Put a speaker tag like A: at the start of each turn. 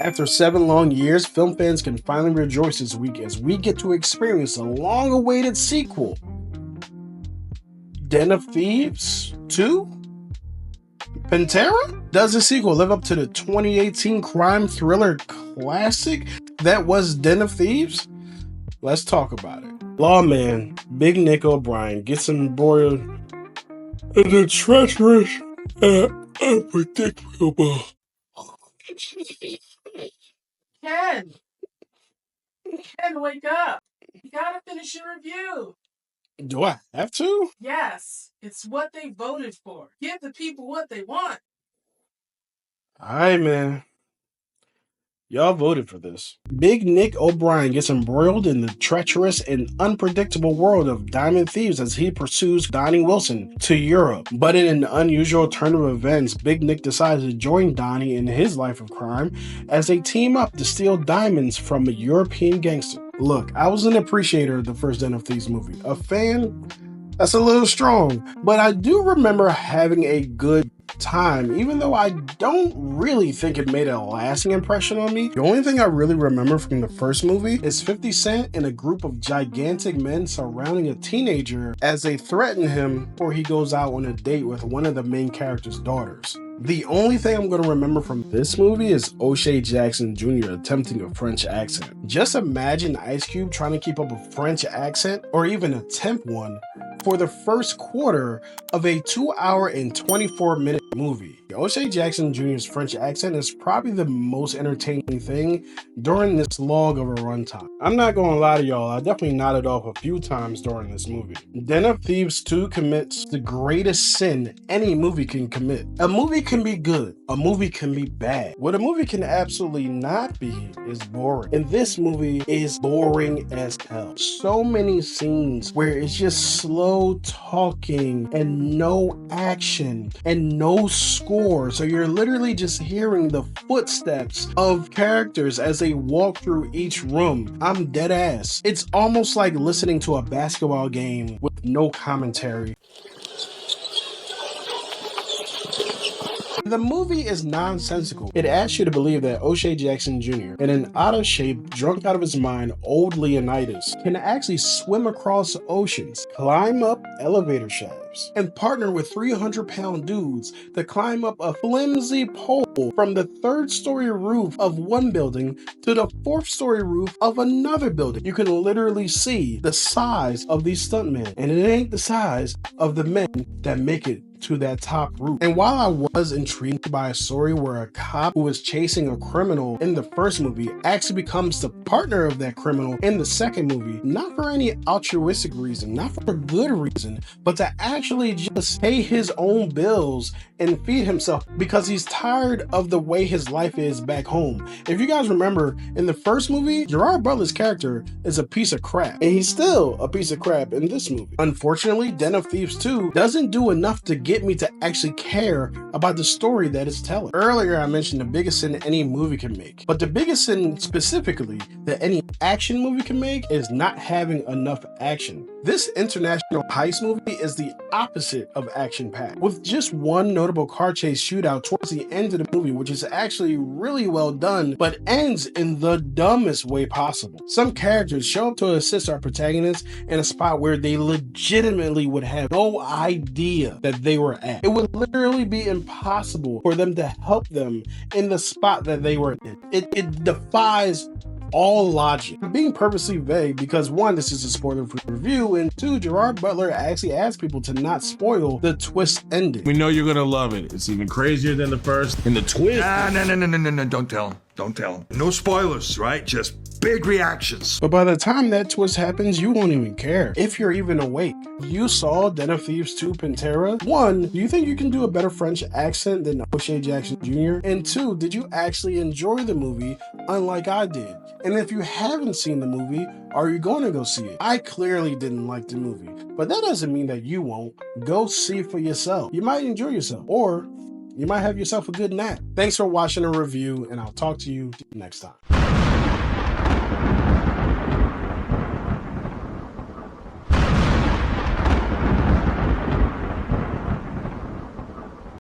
A: After 7 long years, film fans can finally rejoice this week as we get to experience a long-awaited sequel. Den of Thieves 2? Pantera? Does the sequel live up to the 2018 crime thriller classic that was Den of Thieves? Let's talk about it. Lawman Big Nick O'Brien gets embroiled in the treacherous and unpredictable.
B: Ken! Ken, wake up! You gotta finish your review!
A: Do I have to?
B: Yes, it's what they voted for. Give the people what they want.
A: Alright, man. Y'all voted for this. Big Nick O'Brien gets embroiled in the treacherous and unpredictable world of Diamond Thieves as he pursues Donnie Wilson to Europe. But in an unusual turn of events, Big Nick decides to join Donnie in his life of crime as they team up to steal diamonds from a European gangster. Look, I was an appreciator of the first Den of Thieves movie. A fan? That's a little strong, but I do remember having a good time, even though I don't really think it made a lasting impression on me. The only thing I really remember from the first movie is 50 Cent and a group of gigantic men surrounding a teenager as they threaten him before he goes out on a date with one of the main character's daughters. The only thing I'm going to remember from this movie is O'Shea Jackson Jr. attempting a French accent. Just imagine Ice Cube trying to keep up a French accent, or even attempt one, for the first quarter of a 2-hour and 24-minute movie. O'Shea Jackson Jr.'s French accent is probably the most entertaining thing during this log of a runtime. I'm not going to lie to y'all, I definitely nodded off a few times during this movie. Den of Thieves 2 commits the greatest sin any movie can commit. A movie can be good, a movie can be bad. What a movie can absolutely not be is boring. And this movie is boring as hell. So many scenes where it's just slow talking and no action and no score. So you're literally just hearing the footsteps of characters as they walk through each room. I'm dead ass. It's almost like listening to a basketball game with no commentary. The movie is nonsensical. It asks you to believe that O'Shea Jackson Jr., and an out-of-shape, drunk out of his mind old Leonidas, can actually swim across oceans, climb up elevator shafts, and partner with 300-pound dudes to climb up a flimsy pole from the 3rd-story roof of one building to the 4th-story roof of another building. You can literally see the size of these stuntmen, and it ain't the size of the men that make it to that top roof. And while I was intrigued by a story where a cop who was chasing a criminal in the first movie actually becomes the partner of that criminal in the second movie, not for any altruistic reason, not for a good reason, but to actually just pay his own bills and feed himself because he's tired of the way his life is back home. If you guys remember, in the first movie, Gerard Butler's character is a piece of crap, and he's still a piece of crap in this movie. Unfortunately, Den of Thieves 2 doesn't do enough to get me to actually care about the story that it's telling. Earlier, I mentioned the biggest sin any movie can make, but the biggest sin specifically that any action movie can make is not having enough action. This international heist movie is the opposite of action-packed, with just one notable car chase shootout towards the end of the movie, which is actually really well done, but ends in the dumbest way possible. Some characters show up to assist our protagonist in a spot where they legitimately would have no idea that they were at. It would literally be impossible for them to help them in the spot that they were in. It defies all logic. I'm being purposely vague because 1, this is a spoiler-free review, and 2, Gerard Butler actually asks people to not spoil the twist ending.
C: We know you're gonna love it. It's even crazier than the first. And the twist.
D: No, don't tell him. Don't tell him. No spoilers, right? Just big reactions.
A: But by the time that twist happens, you won't even care, if you're even awake. You saw Den of Thieves 2 Pantera. 1, do you think you can do a better French accent than O'Shea Jackson Jr.? And 2, did you actually enjoy the movie unlike I did? And if you haven't seen the movie, are you going to go see it? I clearly didn't like the movie, but that doesn't mean that you won't. Go see for yourself. You might enjoy yourself, or you might have yourself a good nap. Thanks for watching the review, and I'll talk to you next time.